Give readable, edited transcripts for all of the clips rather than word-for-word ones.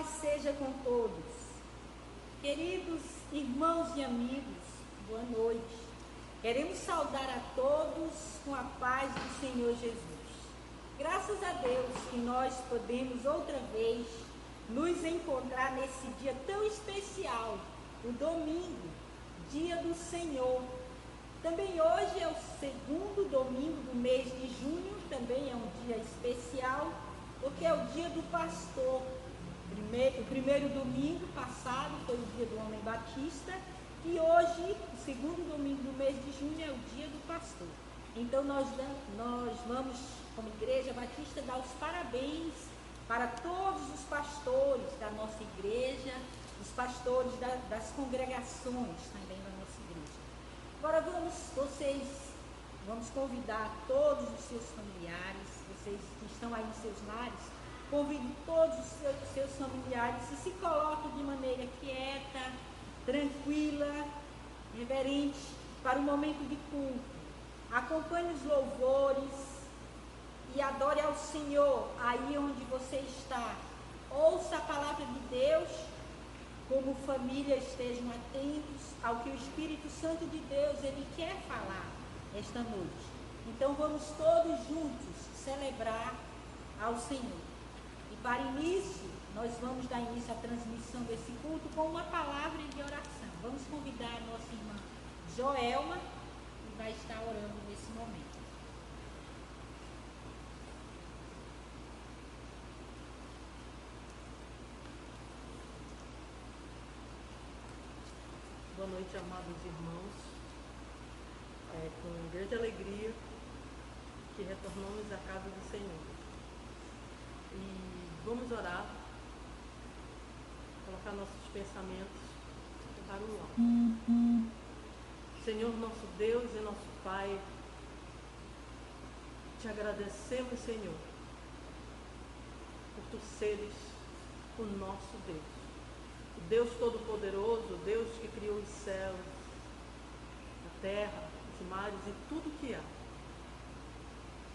paz seja com todos. Queridos irmãos e amigos, boa noite. Queremos saudar a todos com a paz do Senhor Jesus. Graças a Deus que nós podemos outra vez nos encontrar nesse dia tão especial, o domingo, dia do Senhor. Também hoje é o segundo domingo do mês de junho, também é um dia especial, porque é o dia do pastor. O primeiro domingo passado foi o dia do homem batista e hoje, o segundo domingo do mês de junho, é o dia do pastor. Então nós vamos, como Igreja Batista, dar os parabéns para todos os pastores da nossa igreja, os pastores das congregações também da nossa igreja. Agora vamos convidar todos os seus familiares, vocês que estão aí nos seus lares, convide todos os seus familiares e se coloquem de maneira quieta, tranquila, reverente para o momento de culto. Acompanhe os louvores e adore ao Senhor aí onde você está. Ouça a palavra de Deus, como família estejam atentos ao que o Espírito Santo de Deus ele quer falar esta noite. Então vamos todos juntos celebrar ao Senhor. E para início, nós vamos dar início à transmissão desse culto com uma palavra de oração. Vamos convidar a nossa irmã Joelma, que vai estar orando nesse momento. Boa noite, amados irmãos. É com grande alegria que retornamos à casa do Senhor. E vamos orar, colocar nossos pensamentos para o alto. Senhor, nosso Deus e nosso Pai, te agradecemos, Senhor, por tu seres o nosso Deus. O Deus Todo-Poderoso, o Deus que criou os céus, a terra, os mares e tudo que há.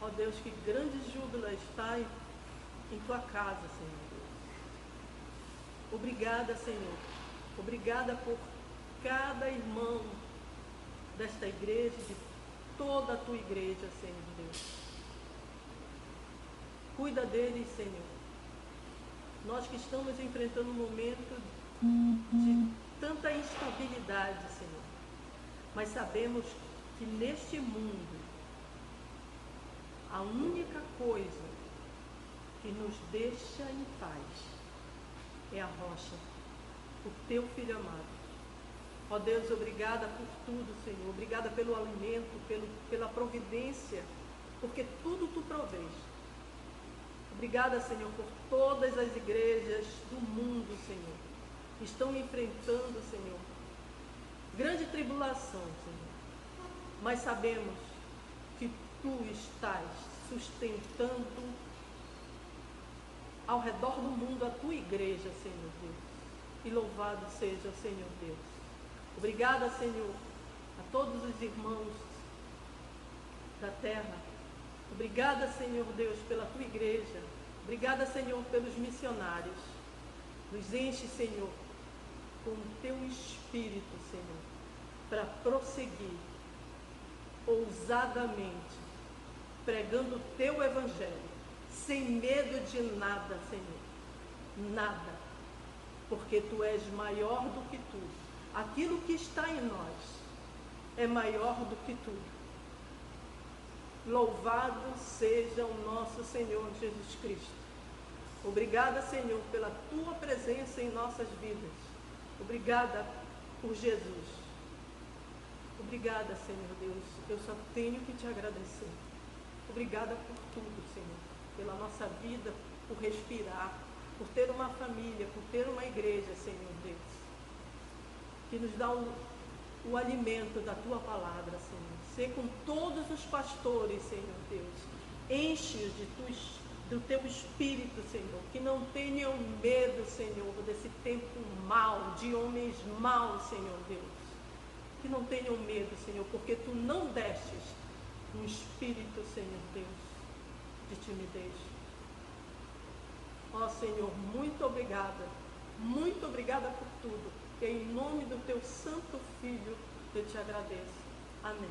Ó Deus, que grande júbilo está em tua casa, Senhor Deus. Obrigada, Senhor. Obrigada por cada irmão desta igreja, de toda a tua igreja, Senhor Deus. Cuida deles, Senhor. Nós que estamos enfrentando um momento de tanta instabilidade, Senhor. Mas sabemos que neste mundo a única coisa que nos deixa em paz é a rocha, o teu Filho amado. Ó Deus, obrigada por tudo, Senhor. Obrigada pelo alimento, pela providência, porque tudo tu provês. Obrigada, Senhor, por todas as igrejas do mundo, Senhor, que estão enfrentando, Senhor, grande tribulação, Senhor. Mas sabemos que tu estás sustentando ao redor do mundo a tua igreja, Senhor Deus. E louvado seja o Senhor Deus. Obrigada, Senhor, a todos os irmãos da terra. Obrigada, Senhor Deus, pela tua igreja. Obrigada, Senhor, pelos missionários. Nos enche, Senhor, com o teu Espírito, Senhor, para prosseguir ousadamente, pregando o teu Evangelho, sem medo de nada, Senhor. Nada. Porque tu és maior do que tudo. Aquilo que está em nós é maior do que tudo. Louvado seja o nosso Senhor Jesus Cristo. Obrigada, Senhor, pela tua presença em nossas vidas. Obrigada por Jesus. Obrigada, Senhor Deus. Eu só tenho que te agradecer. Obrigada por tudo, Senhor. Pela nossa vida, por respirar, por ter uma família, por ter uma igreja, Senhor Deus, que nos dá o alimento da tua palavra, Senhor. Ser com todos os pastores, Senhor Deus. Enche-os do teu Espírito, Senhor. Que não tenham medo, Senhor, desse tempo mau, de homens maus, Senhor Deus. Que não tenham medo, Senhor, porque tu não destes um espírito, Senhor Deus, de timidez. Ó Senhor, muito obrigada por tudo. E em nome do teu santo Filho, eu te agradeço. Amém.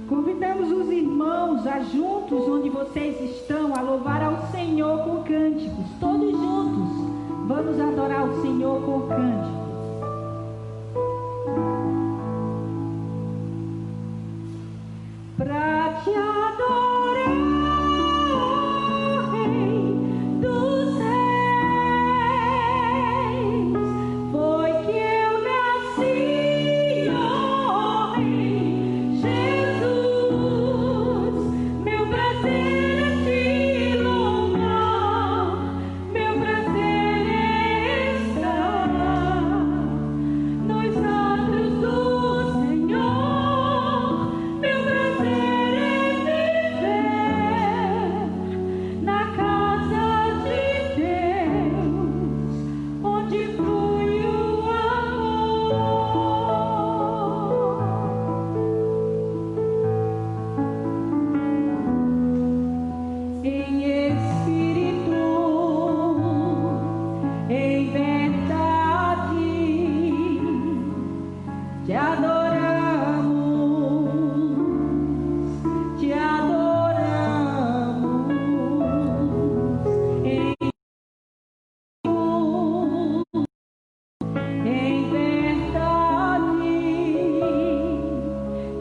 Convidamos os irmãos a juntos, onde vocês estão, a louvar ao Senhor com cânticos. Todos juntos, vamos adorar o Senhor com cânticos. Pra te adorar, Rei dos Reis, foi que eu nasci, ó Rei Jesus. Meu prazer é te louvar, meu prazer é estar nos atos do Senhor. Meu prazer é viver na casa de Deus, onde flui o amor. Em espírito, em verdade, te adoramos, te adoramos. Em verdade,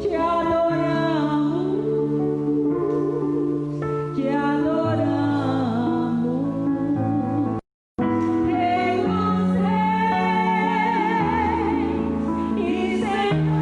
te adoramos, te adoramos. Rei dos reis e Senhor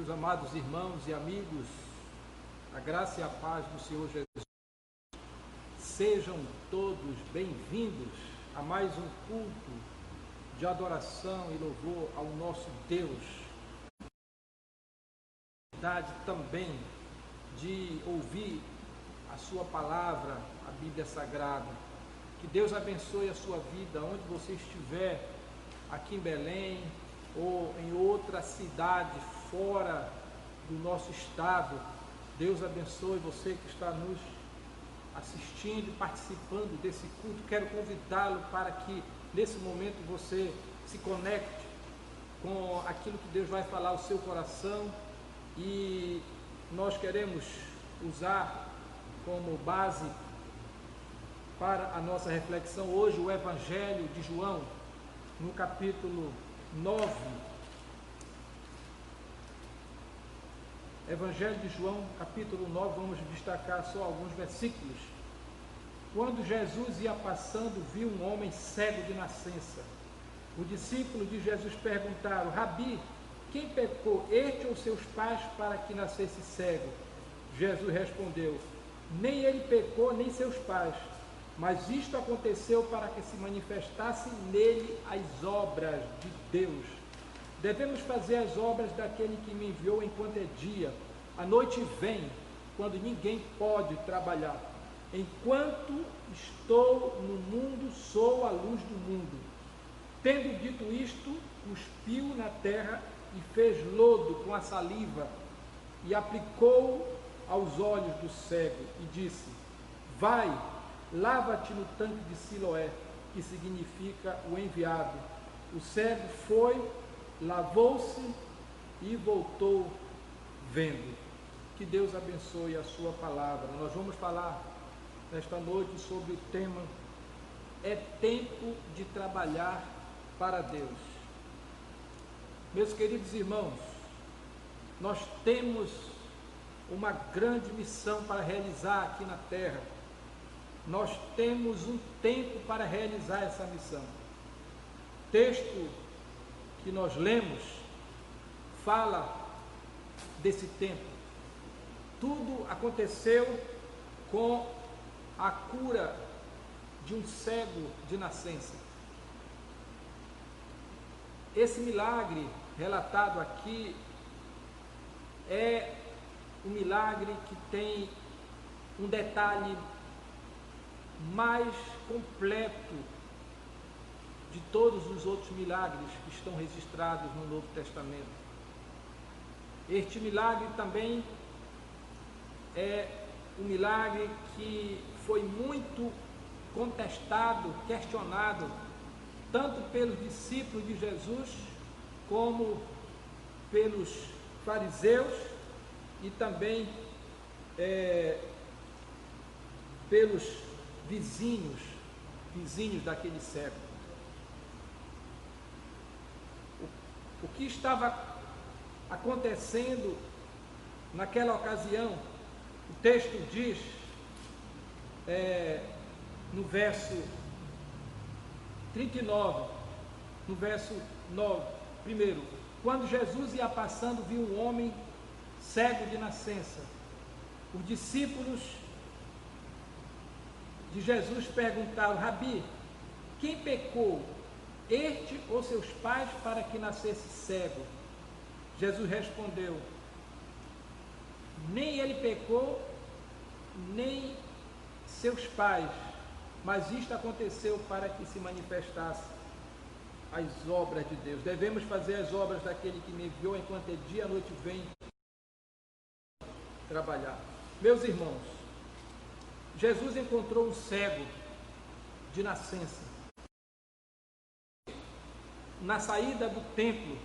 meus amados irmãos e amigos, a graça e a paz do Senhor Jesus. Sejam todos bem-vindos a mais um culto de adoração e louvor ao nosso Deus. Também de ouvir a sua palavra, a Bíblia Sagrada. Que Deus abençoe a sua vida, onde você estiver, aqui em Belém ou em outra cidade fora do nosso estado. Deus abençoe você que está nos assistindo e participando desse culto. Quero convidá-lo para que nesse momento você se conecte com aquilo que Deus vai falar ao seu coração, e nós queremos usar como base para a nossa reflexão hoje o Evangelho de João, no capítulo 9. Evangelho de João, capítulo 9, vamos destacar só alguns versículos. Quando Jesus ia passando, viu um homem cego de nascença. Os discípulos de Jesus perguntaram: Rabi, quem pecou, este ou seus pais, para que nascesse cego? Jesus respondeu: nem ele pecou, nem seus pais, mas isto aconteceu para que se manifestassem nele as obras de Deus. Devemos fazer as obras daquele que me enviou enquanto é dia. A noite vem, quando ninguém pode trabalhar. Enquanto estou no mundo, sou a luz do mundo. Tendo dito isto, cuspiu na terra e fez lodo com a saliva e aplicou aos olhos do cego e disse: vai, lava-te no tanque de Siloé, que significa o enviado. O cego foi, lavou-se e voltou vendo. Que Deus abençoe a sua palavra. Nós vamos falar nesta noite sobre o tema: é tempo de trabalhar para Deus. Meus queridos irmãos, nós temos uma grande missão para realizar aqui na terra. Nós temos um tempo para realizar essa missão. O texto que nós lemos fala desse tempo. Tudo aconteceu com a cura de um cego de nascença. Esse milagre relatado aqui é um milagre que tem um detalhe mais completo de todos os outros milagres que estão registrados no Novo Testamento. Este milagre também é um milagre que foi muito contestado, questionado, tanto pelos discípulos de Jesus, como pelos fariseus e também pelos vizinhos daquele cego. O que estava acontecendo naquela ocasião, o texto diz, no verso 39, no verso 9, primeiro: quando Jesus ia passando, viu um homem cego de nascença. Os discípulos de Jesus perguntaram: Rabi, quem pecou, este ou seus pais, para que nascesse cego? Jesus respondeu: nem ele pecou, nem seus pais, mas isto aconteceu para que se manifestasse as obras de Deus. Devemos fazer as obras daquele que me enviou enquanto é dia, a noite vem trabalhar. Meus irmãos, Jesus encontrou um cego de nascença na saída do templo,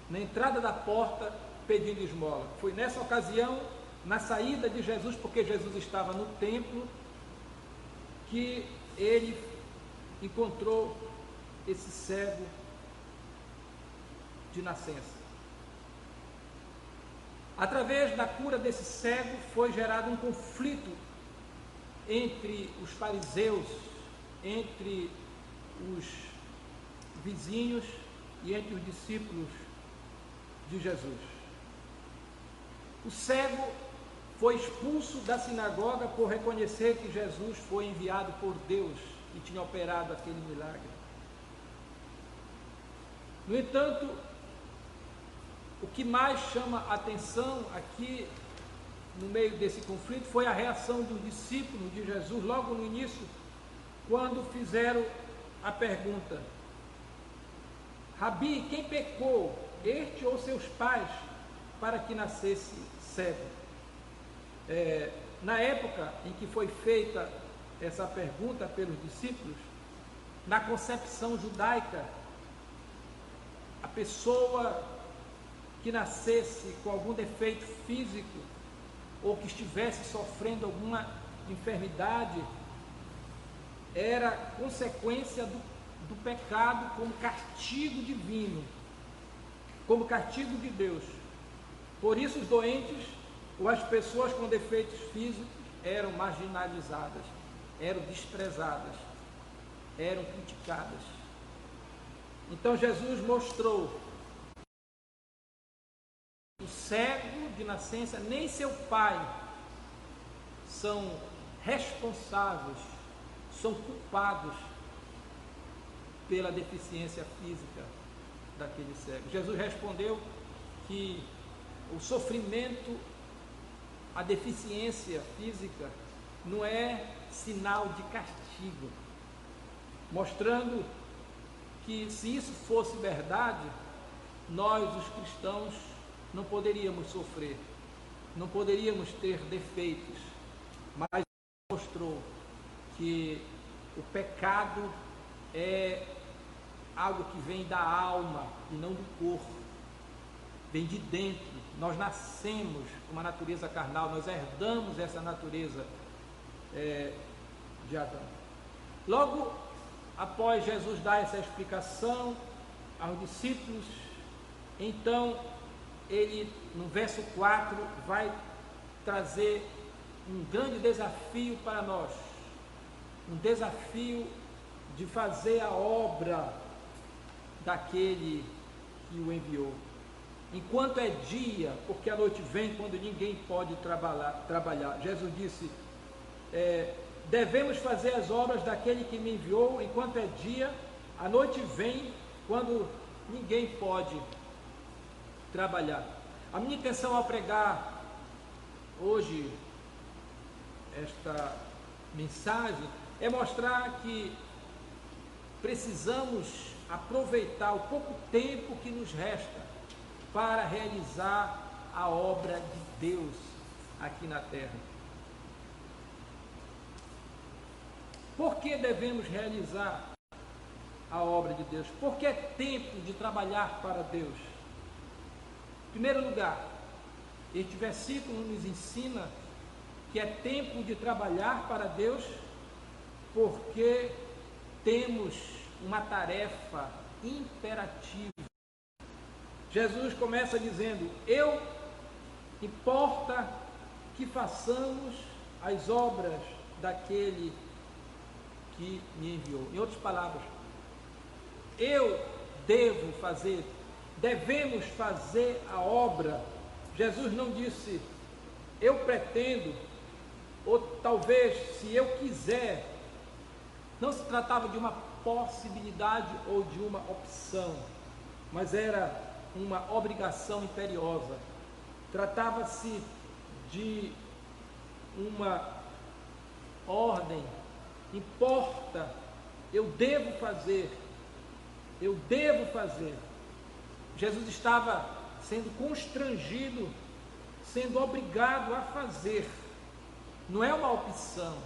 na entrada da porta, pedindo esmola. Foi nessa ocasião, na saída de Jesus, porque Jesus estava no templo, que ele encontrou esse cego de nascença. Através da cura desse cego foi gerado um conflito entre os fariseus, entre os vizinhos e entre os discípulos de Jesus. O cego foi expulso da sinagoga por reconhecer que Jesus foi enviado por Deus e tinha operado aquele milagre. No entanto, o que mais chama a atenção aqui, no meio desse conflito, foi a reação dos discípulos de Jesus, logo no início, quando fizeram a pergunta: Rabi, quem pecou, este ou seus pais, para que nascesse cego? Na época em que foi feita essa pergunta pelos discípulos, na concepção judaica, a pessoa que nascesse com algum defeito físico ou que estivesse sofrendo alguma enfermidade era consequência do pecado como castigo divino, como castigo de Deus. Por isso os doentes ou as pessoas com defeitos físicos eram marginalizadas, eram desprezadas, eram criticadas. Então Jesus mostrou: o cego de nascença, nem seu pai são responsáveis, são culpados pela deficiência física daquele cego. Jesus respondeu que o sofrimento, a deficiência física, não é sinal de castigo, mostrando que, se isso fosse verdade, nós, os cristãos, não poderíamos sofrer, não poderíamos ter defeitos, mas mostrou que o pecado é algo que vem da alma e não do corpo, vem de dentro. Nós nascemos com uma natureza carnal, nós herdamos essa natureza de Adão. Logo após Jesus dar essa explicação aos discípulos, então ele, no verso 4, vai trazer um grande desafio para nós, um desafio de fazer a obra daquele que o enviou. Enquanto é dia, porque a noite vem quando ninguém pode trabalhar. Jesus disse, devemos fazer as obras daquele que me enviou enquanto é dia. A noite vem quando ninguém pode trabalhar. A minha intenção ao pregar hoje esta mensagem é mostrar que precisamos aproveitar o pouco tempo que nos resta para realizar a obra de Deus aqui na terra. Por que devemos realizar a obra de Deus? Porque é tempo de trabalhar para Deus. Em primeiro lugar, este versículo nos ensina que é tempo de trabalhar para Deus porque temos uma tarefa imperativa. Jesus começa dizendo, importa que façamos as obras daquele que me enviou. Em outras palavras, devemos fazer a obra. Jesus não disse, eu pretendo, ou talvez, se eu quiser. Não se tratava de uma possibilidade ou de uma opção, mas era uma obrigação imperiosa. Tratava-se de uma ordem. Importa, eu devo fazer. Jesus estava sendo constrangido, sendo obrigado a fazer. Não é uma opção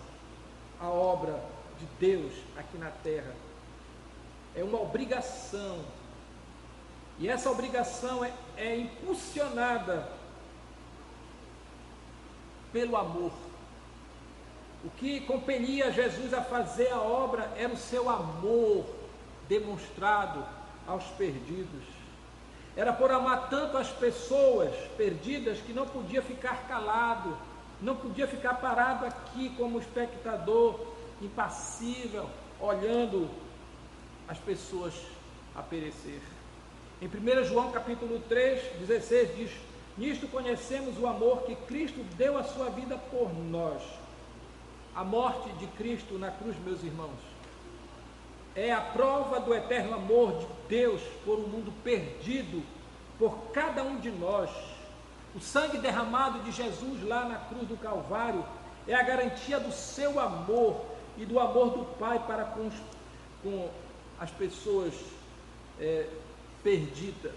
a obra de Deus aqui na terra, é uma obrigação. E essa obrigação é impulsionada pelo amor. O que compelia Jesus a fazer a obra era o seu amor demonstrado aos perdidos. Era por amar tanto as pessoas perdidas que não podia ficar calado, não podia ficar parado aqui como espectador impassível, olhando as pessoas a perecer. Em 1 João capítulo 3, 16 diz, Nisto conhecemos o amor que Cristo deu a sua vida por nós. A morte de Cristo na cruz, meus irmãos, é a prova do eterno amor de Deus por um mundo perdido, por cada um de nós. O sangue derramado de Jesus lá na cruz do Calvário é a garantia do seu amor e do amor do Pai para com as pessoas perdidas.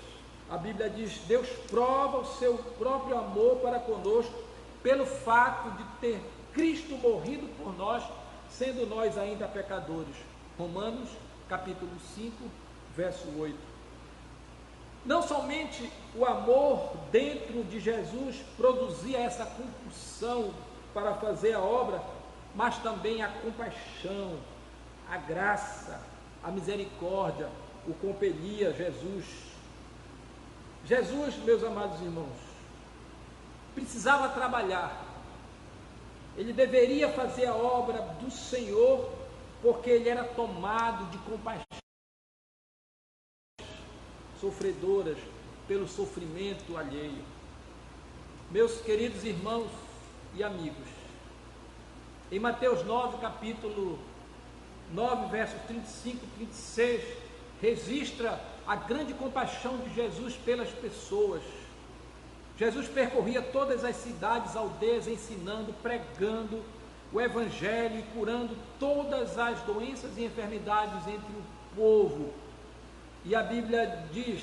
A Bíblia diz: Deus prova o seu próprio amor para conosco pelo fato de ter Cristo morrido por nós, sendo nós ainda pecadores. Romanos capítulo 5, verso 8. Não somente o amor dentro de Jesus produzia essa compulsão para fazer a obra, mas também a compaixão, a graça, a misericórdia o compelia Jesus. Jesus, meus amados irmãos, precisava trabalhar. Ele deveria fazer a obra do Senhor, porque ele era tomado de compaixão sofredoras pelo sofrimento alheio. Meus queridos irmãos e amigos, em Mateus 9, capítulo 9, versos 35 e 36, registra a grande compaixão de Jesus pelas pessoas. Jesus percorria todas as cidades, aldeias, ensinando, pregando o Evangelho e curando todas as doenças e enfermidades entre o povo. E a Bíblia diz,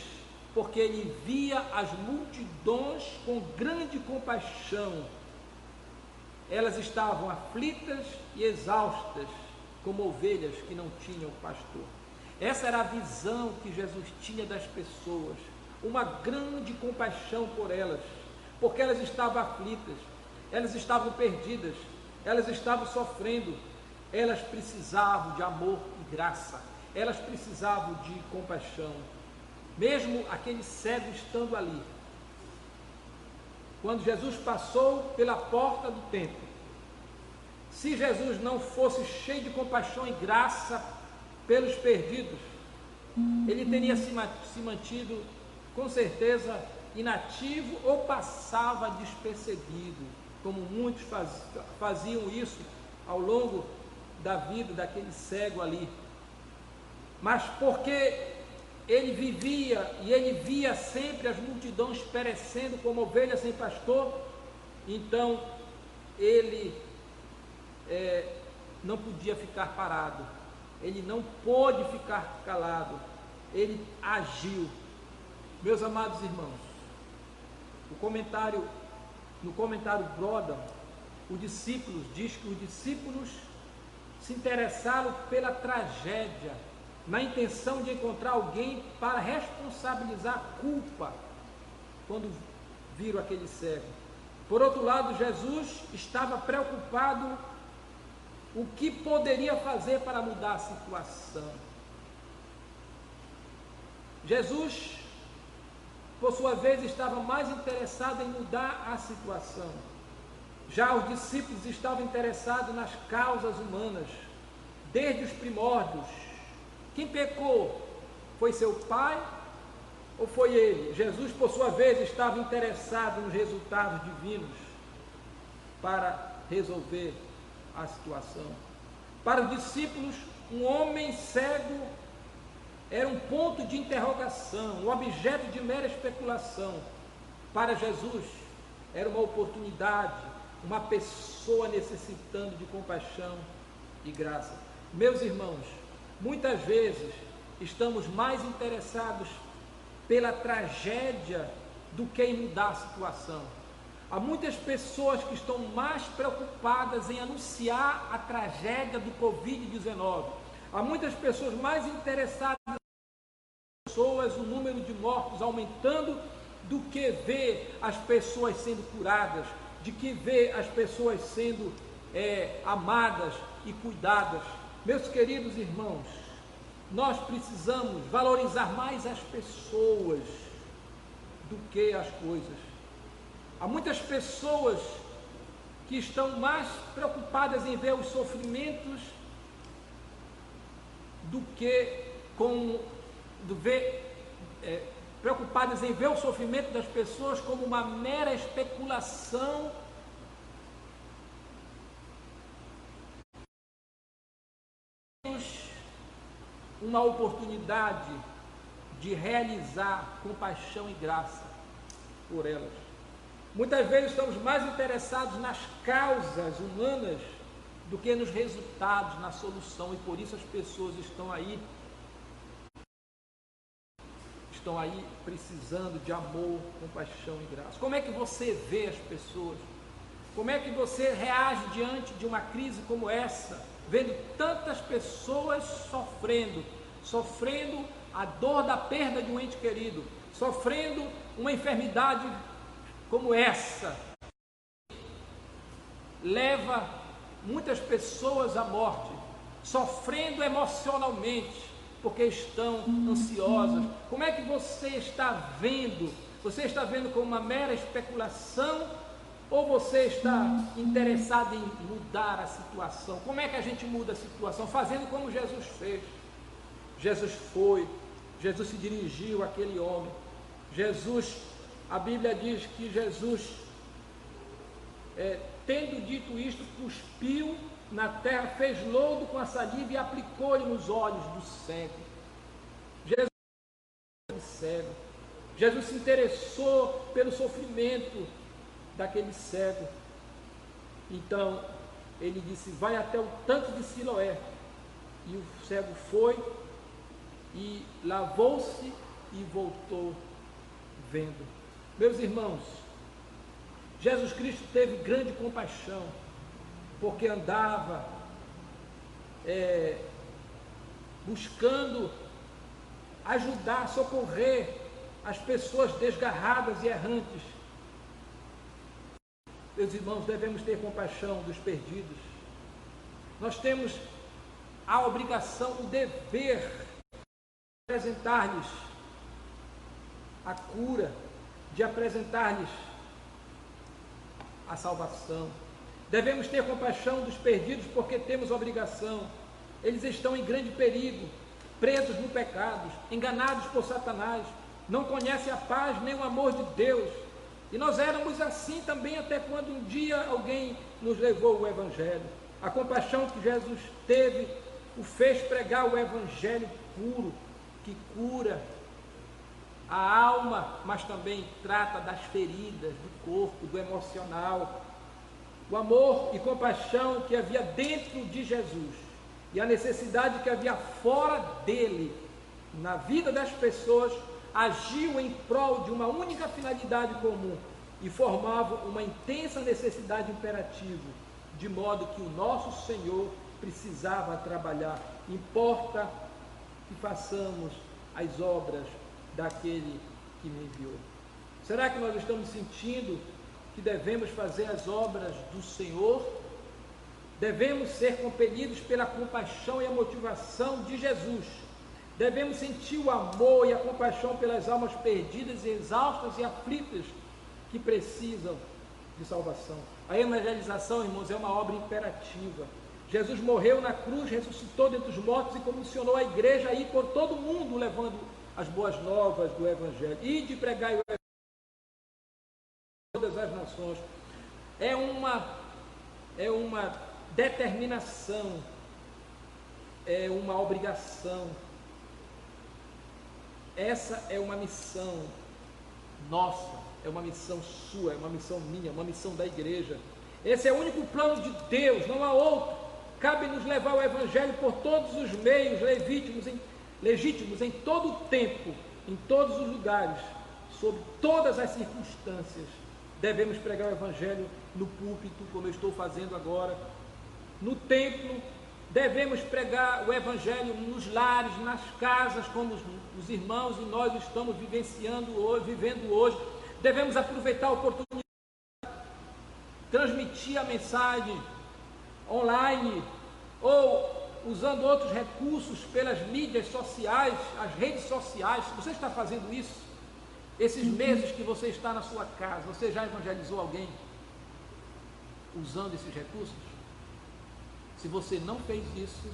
porque ele via as multidões com grande compaixão. Elas estavam aflitas e exaustas, como ovelhas que não tinham pastor. Essa era a visão que Jesus tinha das pessoas, uma grande compaixão por elas, porque elas estavam aflitas, elas estavam perdidas, elas estavam sofrendo, elas precisavam de amor e graça, elas precisavam de compaixão. Mesmo aquele cego estando ali, quando Jesus passou pela porta do templo, se Jesus não fosse cheio de compaixão e graça pelos perdidos, ele teria se mantido, com certeza, inativo ou passava despercebido, como muitos faziam isso ao longo da vida daquele cego ali. Mas porque ele vivia e ele via sempre as multidões perecendo como ovelhas sem pastor, então ele não podia ficar parado, ele não pôde ficar calado, ele agiu. Meus amados irmãos, no comentário Broda, os discípulos diz que os discípulos se interessaram pela tragédia, na intenção de encontrar alguém para responsabilizar a culpa, quando viram aquele cego. Por outro lado, Jesus estava preocupado o que poderia fazer para mudar a situação. Jesus, por sua vez, estava mais interessado em mudar a situação. Já os discípulos estavam interessados nas causas humanas, desde os primórdios. Quem pecou? Foi seu pai ou foi ele? Jesus, por sua vez, estava interessado nos resultados divinos para resolver a situação. Para os discípulos, um homem cego era um ponto de interrogação, um objeto de mera especulação. Para Jesus, era uma oportunidade, uma pessoa necessitando de compaixão e graça. Meus irmãos, muitas vezes estamos mais interessados pela tragédia do que em mudar a situação. Há muitas pessoas que estão mais preocupadas em anunciar a tragédia do Covid-19. Há muitas pessoas mais interessadas o número de mortos aumentando do que ver as pessoas sendo curadas, de que ver as pessoas sendo amadas e cuidadas. Meus queridos irmãos, nós precisamos valorizar mais as pessoas do que as coisas. Há muitas pessoas que estão mais preocupadas em ver os sofrimentos do que preocupadas em ver o sofrimento das pessoas como uma mera especulação uma oportunidade de realizar compaixão e graça por elas. Muitas vezes estamos mais interessados nas causas humanas do que nos resultados, na solução, e por isso as pessoas estão aí precisando de amor, compaixão e graça. Como é que você vê as pessoas? Como é que você reage diante de uma crise como essa, vendo tantas pessoas sofrendo a dor da perda de um ente querido, sofrendo uma enfermidade como essa, leva muitas pessoas à morte, sofrendo emocionalmente, porque estão ansiosas? Como é que você está vendo? Você está vendo como uma mera especulação, ou você está interessado em mudar a situação? Como é que a gente muda a situação? Fazendo como Jesus fez. Jesus se dirigiu àquele homem. A Bíblia diz que Jesus, tendo dito isto, cuspiu na terra, fez lodo com a saliva e aplicou-lhe nos olhos do cego. Jesus se interessou pelo sofrimento daquele cego. Então ele disse: vai até o tanque de Siloé. E o cego foi e lavou-se e voltou vendo. Meus irmãos, Jesus Cristo teve grande compaixão, porque andava buscando ajudar, socorrer as pessoas desgarradas e errantes. Meus irmãos, devemos ter compaixão dos perdidos. Nós temos a obrigação, o dever de apresentar-lhes a cura, de apresentar-lhes a salvação. Devemos ter compaixão dos perdidos, porque temos obrigação. Eles estão em grande perigo, presos no pecado, enganados por Satanás, não conhecem a paz nem o amor de Deus. E nós éramos assim também até quando um dia alguém nos levou o Evangelho. A compaixão que Jesus teve o fez pregar o Evangelho puro, que cura a alma, mas também trata das feridas do corpo, do emocional. O amor e compaixão que havia dentro de Jesus e a necessidade que havia fora dele, na vida das pessoas, agiu em prol de uma única finalidade comum e formava uma intensa necessidade imperativa, de modo que o nosso Senhor precisava trabalhar. Importa que façamos as obras daquele que me enviou. Será que nós estamos sentindo que devemos fazer as obras do Senhor? Devemos ser compelidos pela compaixão e a motivação de Jesus. Devemos sentir o amor e a compaixão pelas almas perdidas, exaustas e aflitas que precisam de salvação. A evangelização, irmãos, é uma obra imperativa. Jesus morreu na cruz, ressuscitou dentre os mortos e comissionou a igreja a ir por todo o mundo levando as boas novas do Evangelho e de pregar o Evangelho a todas as nações. É uma determinação, é uma obrigação. Essa é uma missão nossa, é uma missão sua, é uma missão minha, é uma missão da igreja. Esse é o único plano de Deus, não há outro. Cabe-nos levar o Evangelho por todos os meios legítimos, em todo o tempo, em todos os lugares, sob todas as circunstâncias. Devemos pregar o Evangelho no púlpito, como eu estou fazendo agora, no templo. Devemos pregar o Evangelho nos lares, nas casas, como os irmãos e nós estamos vivendo hoje. Devemos aproveitar a oportunidade de transmitir a mensagem online ou usando outros recursos pelas mídias sociais, as redes sociais. Você está fazendo isso? Esses meses que você está na sua casa, você já evangelizou alguém usando esses recursos? Se você não fez isso,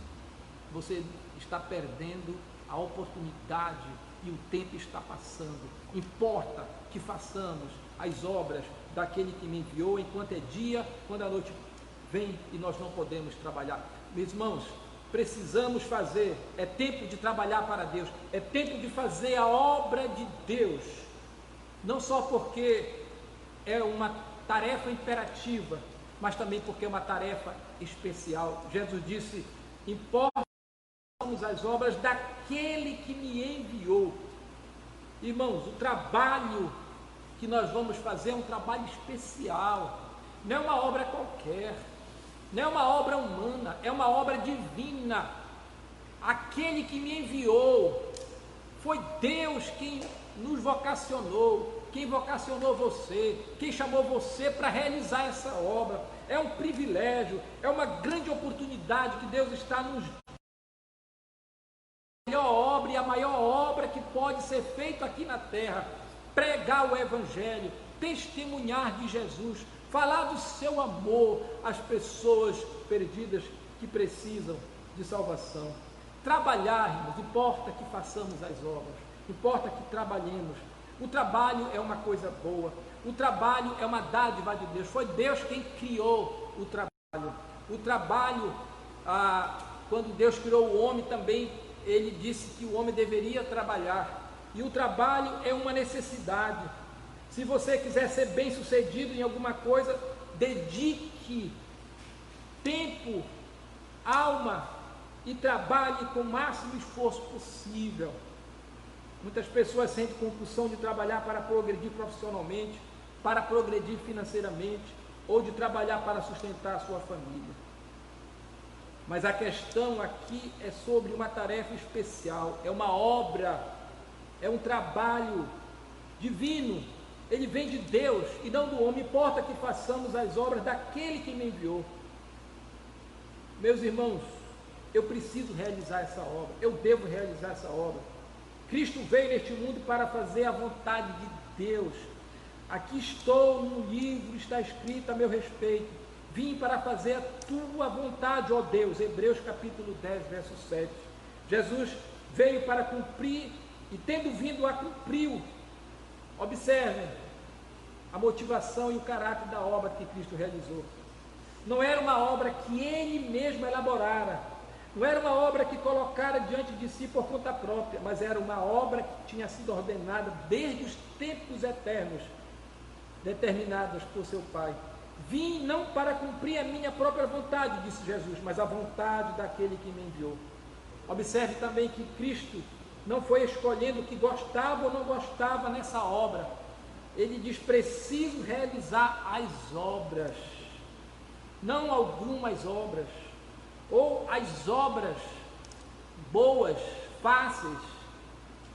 você está perdendo a oportunidade e o tempo está passando. Importa que façamos as obras daquele que me enviou enquanto é dia, quando a noite vem e nós não podemos trabalhar. Meus irmãos, precisamos fazer, é tempo de trabalhar para Deus, é tempo de fazer a obra de Deus, não só porque é uma tarefa imperativa, mas também porque é uma tarefa especial. Jesus disse: importa as obras daquele que me enviou. Irmãos, o trabalho que nós vamos fazer é um trabalho especial, não é uma obra qualquer, não é uma obra humana, é uma obra divina. Aquele que me enviou, foi Deus quem nos vocacionou, quem vocacionou você, quem chamou você para realizar essa obra. É um privilégio, é uma grande oportunidade que Deus está nos dando. A maior obra e a maior obra que pode ser feita aqui na terra: pregar o Evangelho, testemunhar de Jesus, falar do seu amor às pessoas perdidas que precisam de salvação. Trabalhar, irmãos, importa que façamos as obras, importa que trabalhemos. O trabalho é uma coisa boa, o trabalho é uma dádiva de Deus, foi Deus quem criou o trabalho. O trabalho, quando Deus criou o homem também, Ele disse que o homem deveria trabalhar, e o trabalho é uma necessidade. Se você quiser ser bem sucedido em alguma coisa, dedique tempo, alma e trabalhe com o máximo esforço possível. Muitas pessoas sentem compulsão de trabalhar para progredir profissionalmente, para progredir financeiramente, ou de trabalhar para sustentar a sua família. Mas a questão aqui é sobre uma tarefa especial, é uma obra, é um trabalho divino. Ele vem de Deus e não do homem. Importa que façamos as obras daquele que me enviou. Meus irmãos, eu preciso realizar essa obra, eu devo realizar essa obra. Cristo veio neste mundo para fazer a vontade de Deus. Aqui estou, no livro está escrito a meu respeito: vim para fazer a tua vontade, ó Deus. Hebreus capítulo 10, verso 7. Jesus veio para cumprir, e tendo vindo a cumprir, observem a motivação e o caráter da obra que Cristo realizou. Não era uma obra que Ele mesmo elaborara, não era uma obra que colocara diante de si por conta própria, mas era uma obra que tinha sido ordenada desde os tempos eternos, determinadas por seu Pai. Vim não para cumprir a minha própria vontade, disse Jesus, mas a vontade daquele que me enviou. Observe também que Cristo não foi escolhendo o que gostava ou não gostava nessa obra. Ele diz: preciso realizar as obras, não algumas obras, ou as obras boas, fáceis.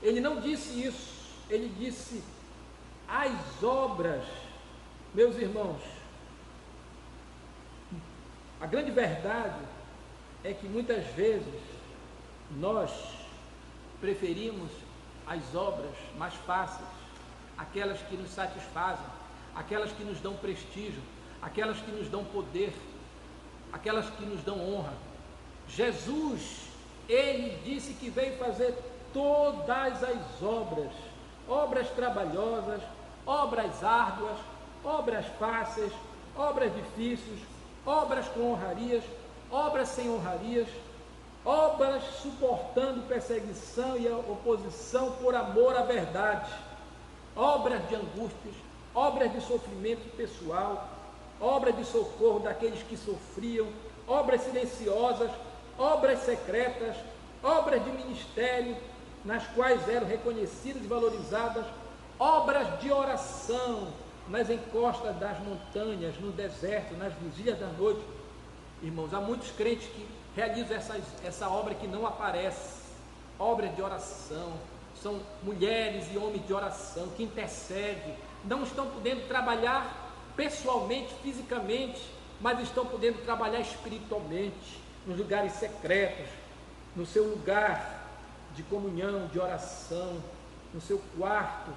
Ele não disse isso, ele disse as obras. Meus irmãos, a grande verdade é que muitas vezes nós preferimos as obras mais fáceis, aquelas que nos satisfazem, aquelas que nos dão prestígio, aquelas que nos dão poder, aquelas que nos dão honra. Jesus, Ele disse que veio fazer todas as obras, obras trabalhosas, obras árduas, obras fáceis, obras difíceis, obras com honrarias, obras sem honrarias, obras suportando perseguição e oposição por amor à verdade, obras de angústias, obras de sofrimento pessoal, obras de socorro daqueles que sofriam, obras silenciosas, obras secretas, obras de ministério, nas quais eram reconhecidas e valorizadas, obras de oração, nas encostas das montanhas, no deserto, nas vigílias da noite. Irmãos, há muitos crentes que realizam essa obra que não aparece, obras de oração, são mulheres e homens de oração, que intercedem, não estão podendo trabalhar pessoalmente, fisicamente, mas estão podendo trabalhar espiritualmente, nos lugares secretos, no seu lugar de comunhão, de oração, no seu quarto,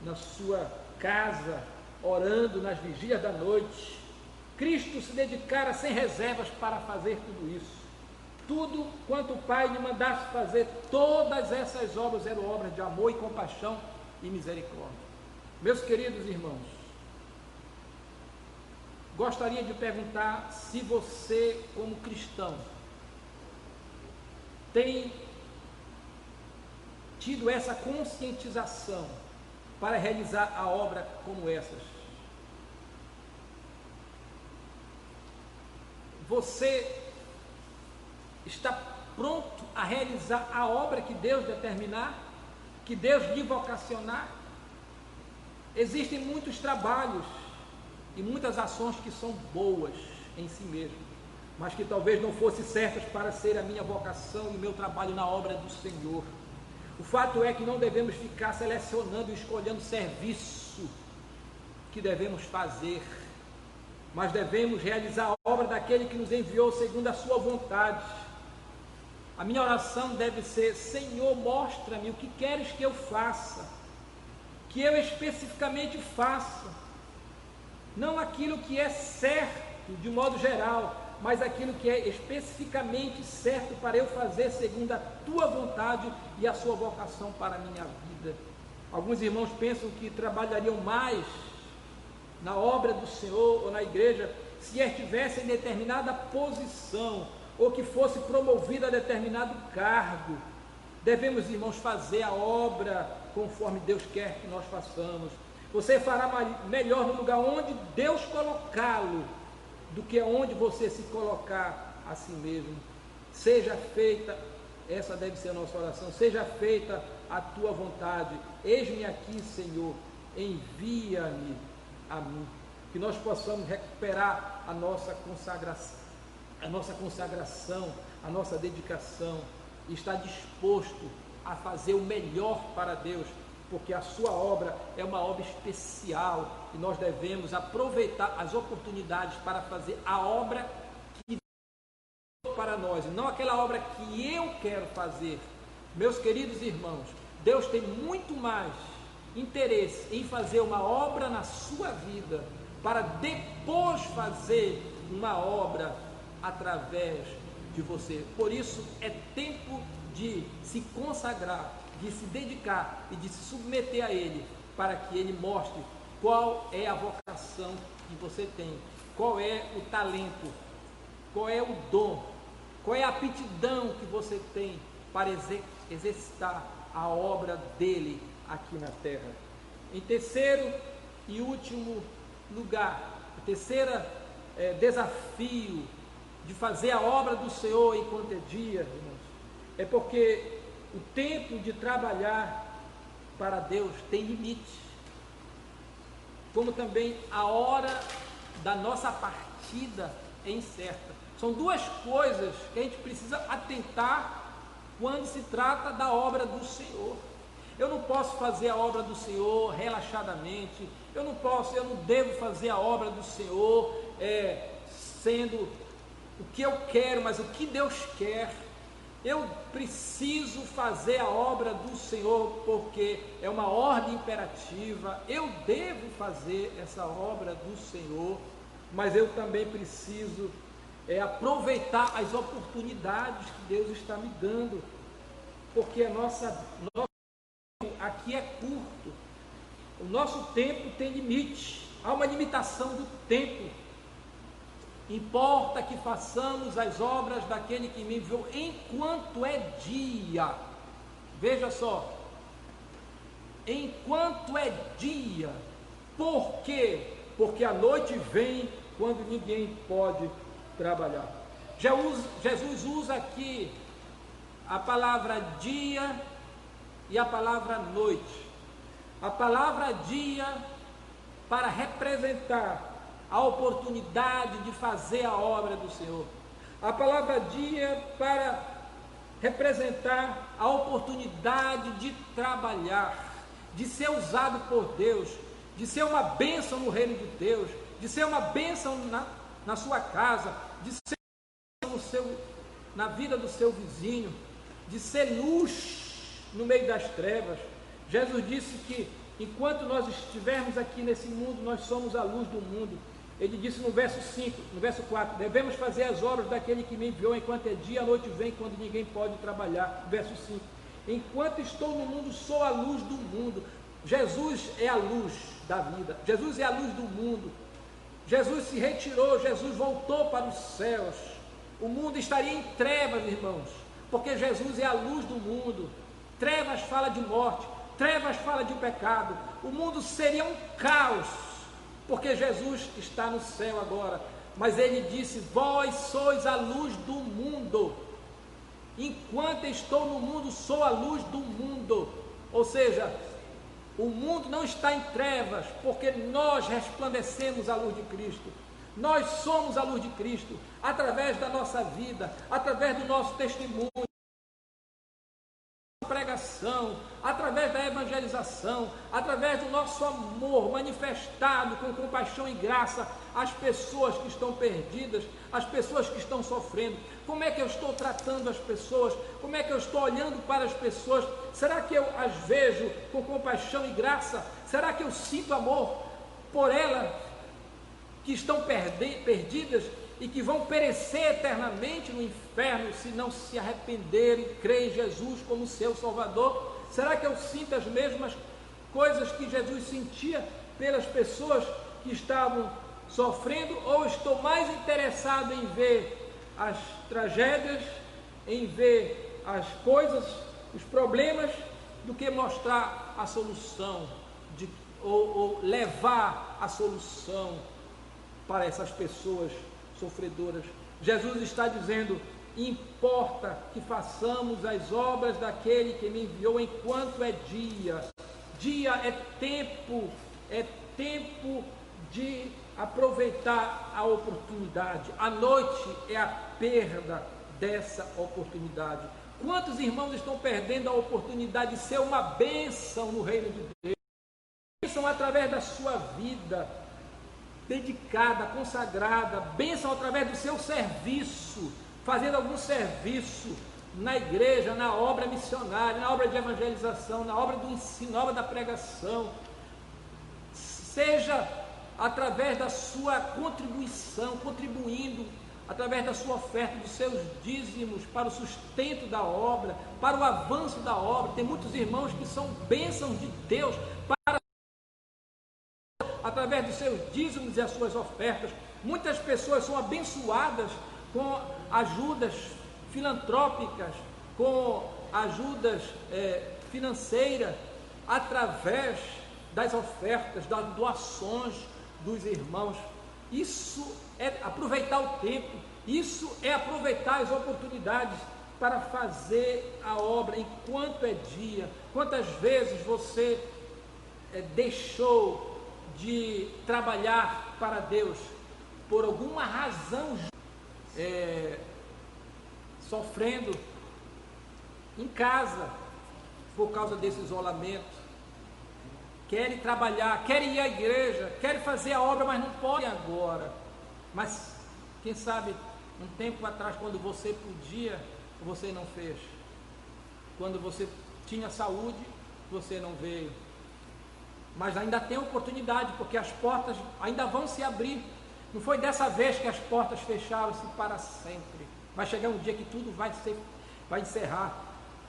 na sua casa, orando nas vigílias da noite. Cristo se dedicara sem reservas para fazer tudo isso. Tudo quanto o Pai lhe mandasse fazer, todas essas obras eram obras de amor e compaixão e misericórdia. Meus queridos irmãos, gostaria de perguntar se você, como cristão, tem tido essa conscientização para realizar a obra como essas. Você está pronto a realizar a obra que Deus determinar, que Deus lhe vocacionar? Existem muitos trabalhos e muitas ações que são boas em si mesmo, mas que talvez não fossem certas para ser a minha vocação e o meu trabalho na obra do Senhor. O fato é que não devemos ficar selecionando e escolhendo serviço que devemos fazer, mas devemos realizar a obra daquele que nos enviou segundo a sua vontade. A minha oração deve ser: Senhor, mostra-me o que queres que eu faça, que eu especificamente faça, não aquilo que é certo de modo geral, mas aquilo que é especificamente certo para eu fazer segundo a tua vontade e a sua vocação para a minha vida. Alguns irmãos pensam que trabalhariam mais na obra do Senhor ou na igreja se estivesse em determinada posição ou que fosse promovido a determinado cargo. Devemos, irmãos, fazer a obra conforme Deus quer que nós façamos. Você fará melhor no lugar onde Deus colocá-lo do que onde você se colocar a si mesmo. Seja feita, essa deve ser a nossa oração, seja feita a tua vontade. Eis-me aqui, Senhor, envia-me a mim. Que nós possamos recuperar a nossa consagração, a nossa dedicação, e estar disposto a fazer o melhor para Deus, porque a sua obra é uma obra especial e nós devemos aproveitar as oportunidades para fazer a obra que Deus para nós, e não aquela obra que eu quero fazer. Meus queridos irmãos, Deus tem muito mais interesse em fazer uma obra na sua vida, para depois fazer uma obra através de você. Por isso é tempo de se consagrar, de se dedicar e de se submeter a Ele, para que Ele mostre qual é a vocação que você tem, qual é o talento, qual é o dom, qual é a aptidão que você tem para exercitar a obra dEle aqui na terra. Em terceiro e último lugar, o terceiro desafio de fazer a obra do Senhor enquanto é dia, irmãos, é porque o tempo de trabalhar para Deus tem limite, como também a hora da nossa partida é incerta. São duas coisas que a gente precisa atentar quando se trata da obra do Senhor. Eu não posso fazer a obra do Senhor relaxadamente, eu não devo fazer a obra do Senhor sendo o que eu quero, mas o que Deus quer. Eu preciso fazer a obra do Senhor porque é uma ordem imperativa. Eu devo fazer essa obra do Senhor, mas eu também preciso aproveitar as oportunidades que Deus está me dando, porque nosso tempo aqui é curto, o nosso tempo tem limite, há uma limitação do tempo. Importa que façamos as obras daquele que me enviou enquanto é dia. Veja só, enquanto é dia. Por quê? Porque a noite vem quando ninguém pode trabalhar. Jesus usa aqui a palavra dia e a palavra noite. A palavra dia para representar a oportunidade de fazer a obra do Senhor. A palavra dia para representar a oportunidade de trabalhar, de ser usado por Deus, de ser uma bênção no reino de Deus, de ser uma bênção na sua casa, de ser na vida do seu vizinho, de ser luz no meio das trevas. Jesus disse que enquanto nós estivermos aqui nesse mundo, nós somos a luz do mundo. Ele disse no verso 5, no verso 4, devemos fazer as obras daquele que me enviou enquanto é dia, a noite vem, quando ninguém pode trabalhar. Verso 5, enquanto estou no mundo, sou a luz do mundo. Jesus é a luz da vida, Jesus é a luz do mundo. Jesus se retirou, Jesus voltou para os céus. O mundo estaria em trevas, irmãos, porque Jesus é a luz do mundo. Trevas fala de morte, trevas fala de pecado. O mundo seria um caos, porque Jesus está no céu agora. Mas ele disse, vós sois a luz do mundo. Enquanto estou no mundo, sou a luz do mundo. Ou seja, o mundo não está em trevas, porque nós resplandecemos a luz de Cristo. Nós somos a luz de Cristo, através da nossa vida, através do nosso testemunho, pregação, através da evangelização, através do nosso amor manifestado com compaixão e graça às pessoas que estão perdidas, às pessoas que estão sofrendo. Como é que eu estou tratando as pessoas? Como é que eu estou olhando para as pessoas? Será que eu as vejo com compaixão e graça? Será que eu sinto amor por elas que estão perdidas e que vão perecer eternamente no inferno se não se arrependerem e crerem em Jesus como seu Salvador? Será que eu sinto as mesmas coisas que Jesus sentia pelas pessoas que estavam sofrendo? Ou estou mais interessado em ver as tragédias, em ver as coisas, os problemas, do que mostrar a solução, ou levar a solução para essas pessoas sofredoras? Jesus está dizendo, importa que façamos as obras daquele que me enviou enquanto é dia. Dia é tempo de aproveitar a oportunidade. A noite é a perda dessa oportunidade. Quantos irmãos estão perdendo a oportunidade de ser uma bênção no reino de Deus? Bênção através da sua vida dedicada, consagrada, bênção através do seu serviço, fazendo algum serviço na igreja, na obra missionária, na obra de evangelização, na obra do ensino, na obra da pregação. Seja através da sua contribuição, contribuindo através da sua oferta, dos seus dízimos para o sustento da obra, para o avanço da obra. Tem muitos irmãos que são bênçãos de Deus para através dos seus dízimos e as suas ofertas. Muitas pessoas são abençoadas com ajudas filantrópicas, com ajudas financeiras, através das ofertas, das doações dos irmãos. Isso é aproveitar o tempo, isso é aproveitar as oportunidades para fazer a obra enquanto é dia. Quantas vezes você deixou de trabalhar para Deus por alguma razão, sofrendo em casa por causa desse isolamento? Querem trabalhar, querem ir à igreja, querem fazer a obra, mas não podem agora. Mas quem sabe um tempo atrás, quando você podia, você não fez. Quando você tinha saúde, você não veio. Mas ainda tem oportunidade, porque as portas ainda vão se abrir. Não foi dessa vez que as portas fecharam-se para sempre. Vai chegar um dia que tudo vai encerrar.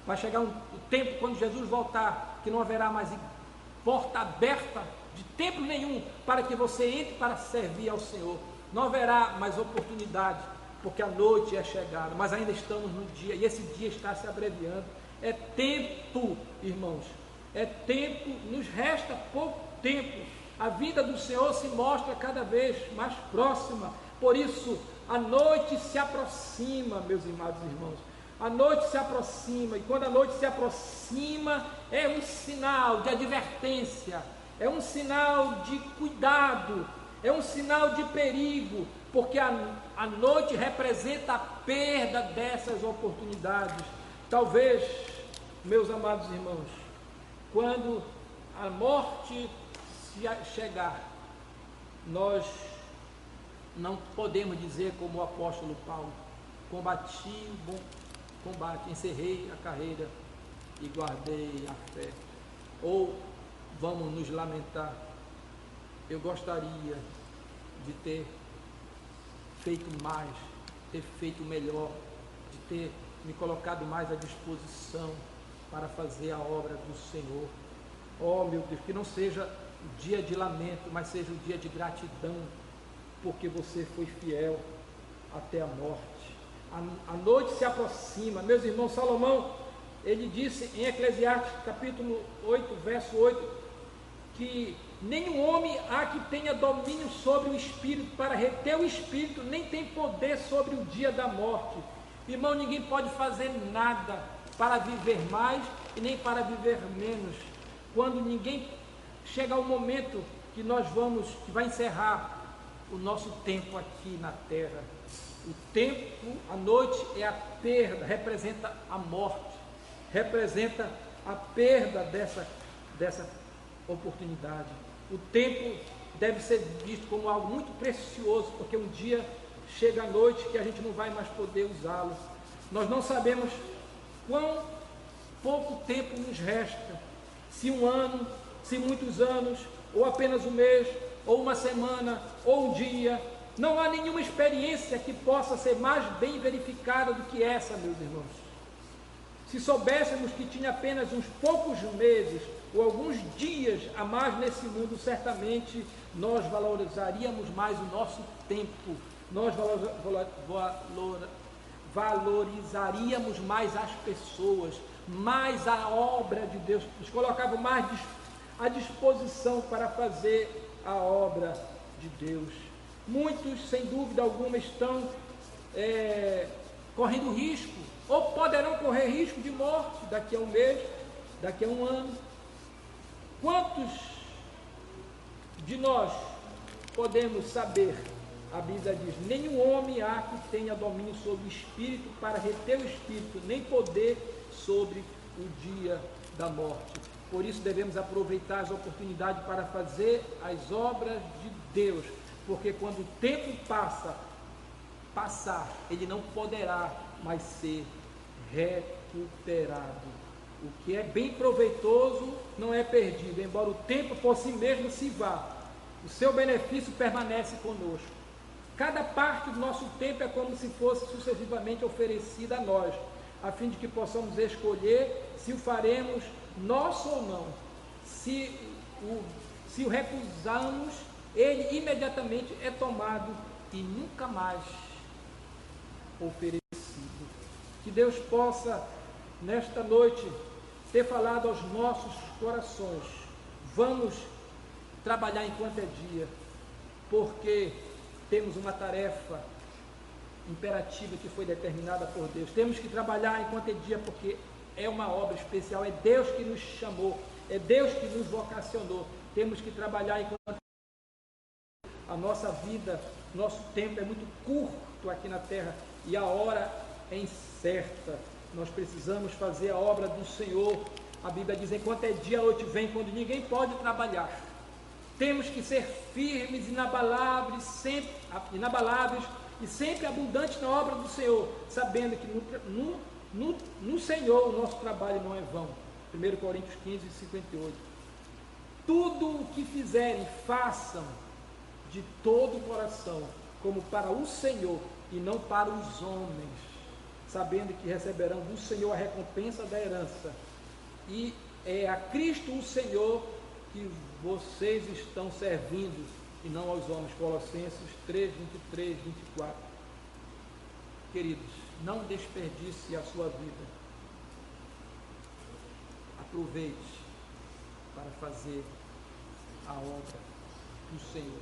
Vai chegar o tempo quando Jesus voltar, que não haverá mais porta aberta de tempo nenhum para que você entre para servir ao Senhor. Não haverá mais oportunidade, porque a noite é chegada, mas ainda estamos no dia, e esse dia está se abreviando. É tempo, irmãos, é tempo, nos resta pouco tempo. A vida do Senhor se mostra cada vez mais próxima. Por isso, a noite se aproxima, meus amados irmãos. A noite se aproxima, e quando a noite se aproxima, é um sinal de advertência, é um sinal de cuidado, é um sinal de perigo, porque a noite representa a perda dessas oportunidades. Talvez, meus amados irmãos, quando a morte chegar, nós não podemos dizer como o apóstolo Paulo: combati o bom combate, encerrei a carreira e guardei a fé. Ou vamos nos lamentar: eu gostaria de ter feito mais, ter feito melhor, de ter me colocado mais à disposição para fazer a obra do Senhor. Oh, meu Deus, que não seja o dia de lamento, mas seja o dia de gratidão, porque você foi fiel até a morte. A noite se aproxima. Meus irmãos, Salomão, ele disse em Eclesiastes capítulo 8, verso 8, que nenhum homem há que tenha domínio sobre o espírito para reter o espírito, nem tem poder sobre o dia da morte. Irmão, ninguém pode fazer nada para viver mais e nem para viver menos. Quando ninguém chega ao momento que que vai encerrar o nosso tempo aqui na terra. O tempo, a noite é a perda, representa a morte, representa a perda dessa oportunidade. O tempo deve ser visto como algo muito precioso, porque um dia chega a noite que a gente não vai mais poder usá-lo. Nós não sabemos quão pouco tempo nos resta, se um ano, se muitos anos, ou apenas um mês, ou uma semana, ou um dia. Não há nenhuma experiência que possa ser mais bem verificada do que essa, meus irmãos. Se soubéssemos que tinha apenas uns poucos meses ou alguns dias a mais nesse mundo, certamente nós valorizaríamos mais o nosso tempo, nós valorizaríamos mais as pessoas, mais a obra de Deus, nos colocava mais à disposição para fazer a obra de Deus. Muitos, sem dúvida alguma, estão correndo risco, ou poderão correr risco de morte daqui a um mês, daqui a um ano. Quantos de nós podemos saber? A Bíblia diz: nenhum homem há que tenha domínio sobre o espírito para reter o espírito, nem poder sobre o dia da morte. Por isso devemos aproveitar as oportunidades para fazer as obras de Deus, porque quando o tempo passar, ele não poderá mais ser recuperado. O que é bem proveitoso não é perdido, embora o tempo por si mesmo se vá, o seu benefício permanece conosco. Cada parte do nosso tempo é como se fosse sucessivamente oferecida a nós, a fim de que possamos escolher se o faremos nosso ou não. Se o recusarmos, ele imediatamente é tomado e nunca mais oferecido. Que Deus possa, nesta noite, ter falado aos nossos corações. Vamos trabalhar enquanto é dia, porque temos uma tarefa imperativa que foi determinada por Deus. Temos que trabalhar enquanto é dia, porque é uma obra especial, é Deus que nos chamou, é Deus que nos vocacionou. Temos que trabalhar enquanto a nossa vida, nosso tempo é muito curto aqui na terra e a hora é incerta. Nós precisamos fazer a obra do Senhor. A Bíblia diz: enquanto é dia, a noite vem, quando ninguém pode trabalhar. Temos que ser firmes, inabaláveis e sempre abundantes na obra do Senhor, sabendo que no Senhor o nosso trabalho não é vão. 1 Coríntios 15, 58. Tudo o que fizerem, façam de todo o coração, como para o Senhor e não para os homens, sabendo que receberão do Senhor a recompensa da herança. E é a Cristo o Senhor que vocês estão servindo, e não aos homens. Colossenses 3, 23, 24. Queridos, não desperdice a sua vida. Aproveite para fazer a obra do Senhor.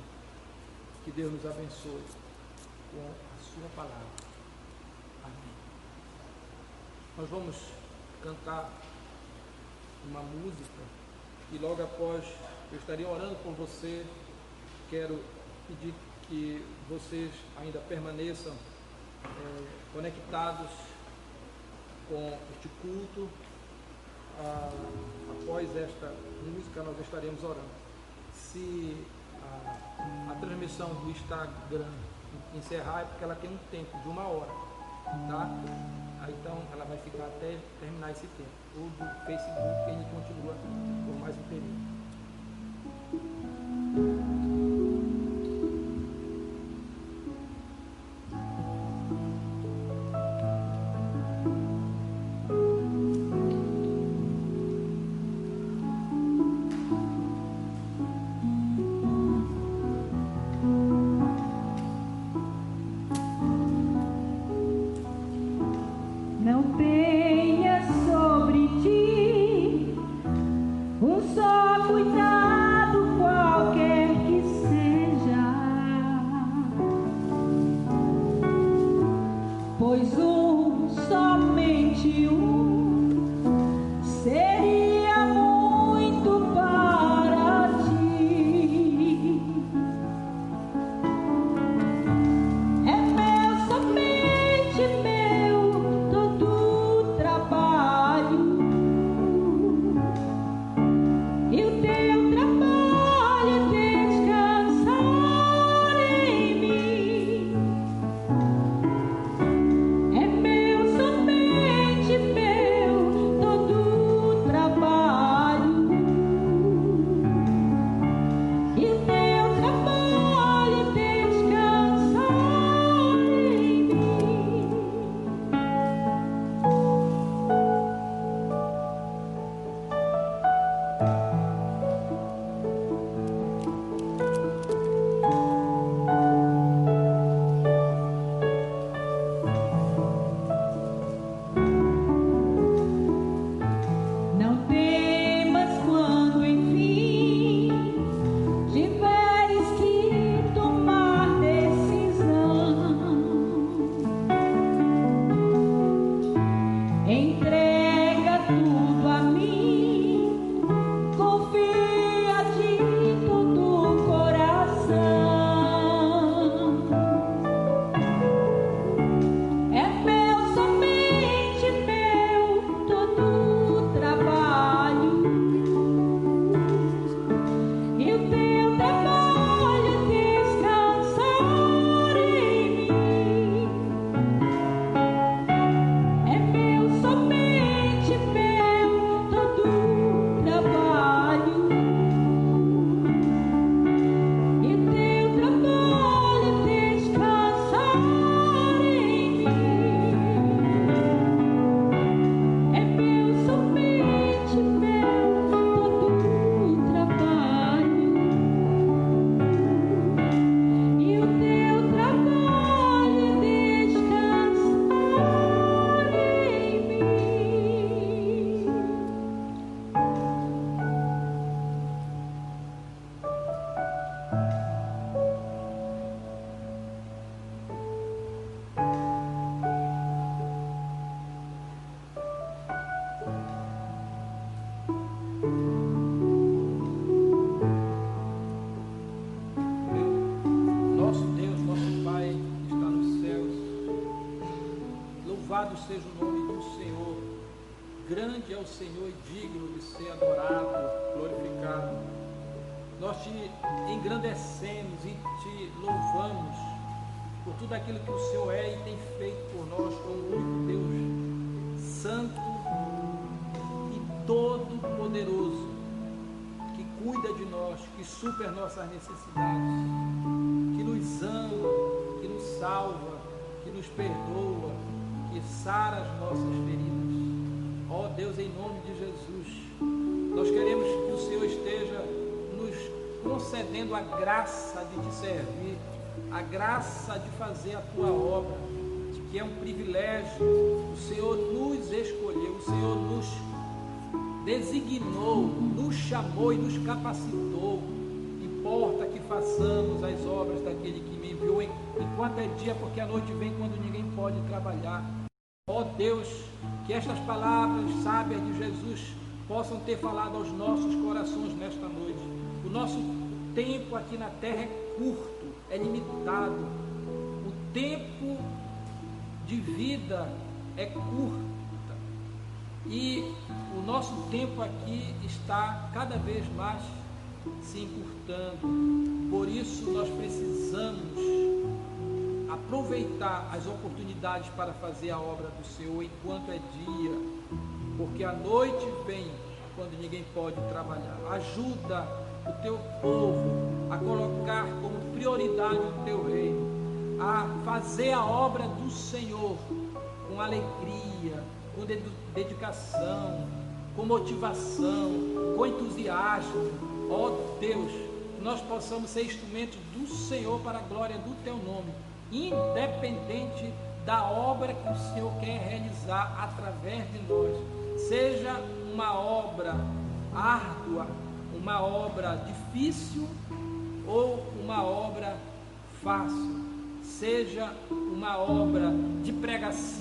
Que Deus nos abençoe com a sua palavra. Amém. Nós vamos cantar uma música e logo após eu estarei orando por você. Quero pedir que vocês ainda permaneçam conectados com este culto. Após esta música nós estaremos orando. Se a transmissão do Instagram encerrar, é porque ela tem um tempo de 1 hora, tá? Então ela vai ficar até terminar esse tempo. O do Facebook ele continua por mais um período. pois somente seria muito para ti. É meu, somente meu, todo o trabalho, e o teu trabalho descansar em mim. É meu, somente meu, todo o trabalho, e o teu trabalho descansar em mim. Não temas quando enfim tiveres que tomar decisão. Entrega tudo a mim, confia de todo o coração. É meu, somente meu, todo o trabalho, e o teu trabalho descansar em mim. É meu, somente meu, todo o trabalho, e o teu trabalho descansar em mim. É meu, somente meu, todo o trabalho, e o teu trabalho descansar em mim. Nosso Deus, nosso Pai, que está nos céus, louvado seja o nome do Senhor. Grande é o Senhor e digno de ser adorado, glorificado. Nós te engrandecemos e te louvamos por tudo aquilo que o Senhor é e tem feito por nós como o único Deus santo e todo-poderoso, que cuida de nós, que supre as nossas necessidades, que nos ama, que nos salva, que nos perdoa, que sara as nossas feridas. Ó Deus, em nome de Jesus, nós queremos que o Senhor esteja nos concedendo a graça de te servir, a graça de fazer a tua obra, que é um privilégio. O Senhor nos escolheu, o Senhor nos designou, nos chamou e nos capacitou. Importa que façamos as obras daquele que me enviou enquanto é dia, porque a noite vem quando ninguém pode trabalhar. Ó Deus, que estas palavras sábias de Jesus possam ter falado aos nossos corações nesta noite. O nosso tempo aqui na terra é curto, é limitado. O tempo de vida é curto. E o nosso tempo aqui está cada vez mais se encurtando. Por isso nós precisamos aproveitar as oportunidades para fazer a obra do Senhor enquanto é dia, porque a noite vem quando ninguém pode trabalhar. Ajuda o teu povo a colocar como prioridade o teu reino, a fazer a obra do Senhor com alegria, com dedicação, com motivação, com entusiasmo. Ó Deus, que nós possamos ser instrumentos do Senhor para a glória do teu nome, independente da obra que o Senhor quer realizar através de nós. Seja uma obra árdua, uma obra difícil ou uma obra fácil, seja uma obra de pregação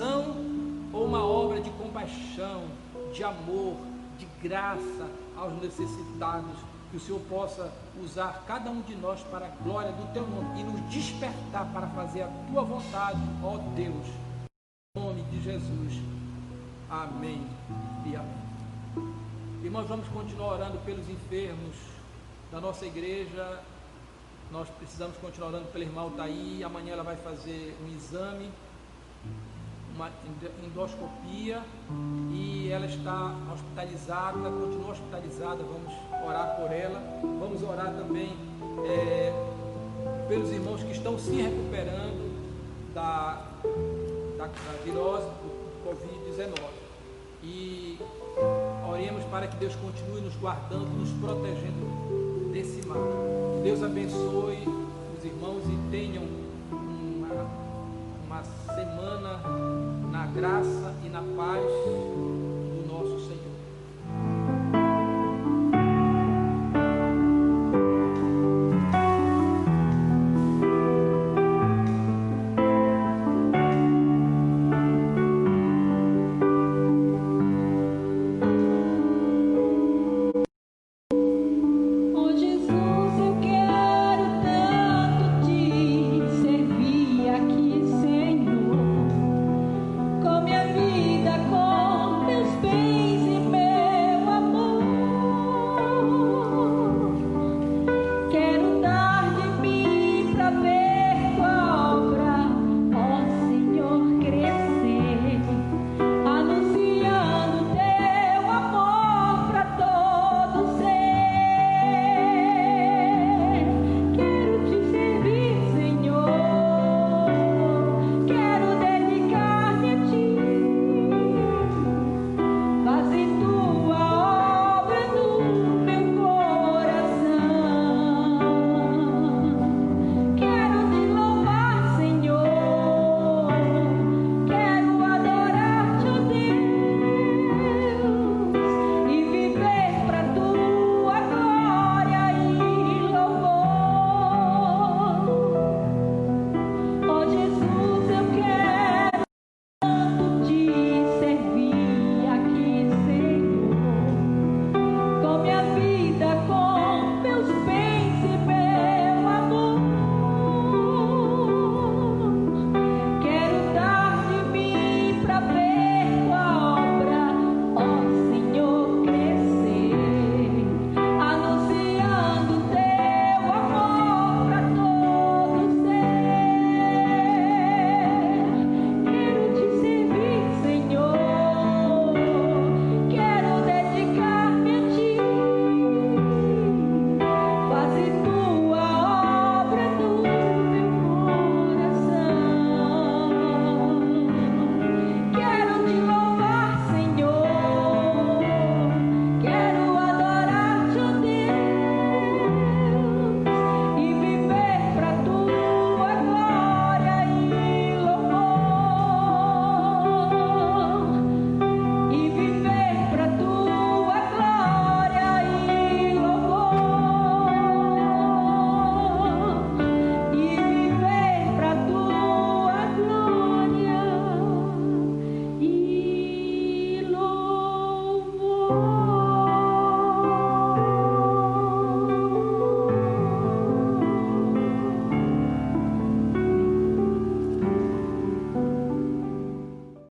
de amor, de graça aos necessitados, que o Senhor possa usar cada um de nós para a glória do Teu nome e nos despertar para fazer a Tua vontade, ó Deus, em nome de Jesus. Amém e amém. Irmãos, vamos continuar orando pelos enfermos da nossa igreja. Nós precisamos continuar orando pela irmã Altair. Amanhã ela vai fazer um exame, uma endoscopia, e ela está hospitalizada, continua hospitalizada. Vamos orar por ela. Vamos orar também pelos irmãos que estão se recuperando da virose do Covid-19. E oremos para que Deus continue nos guardando, nos protegendo desse mal. Deus abençoe os irmãos e tenham uma semana na graça e na paz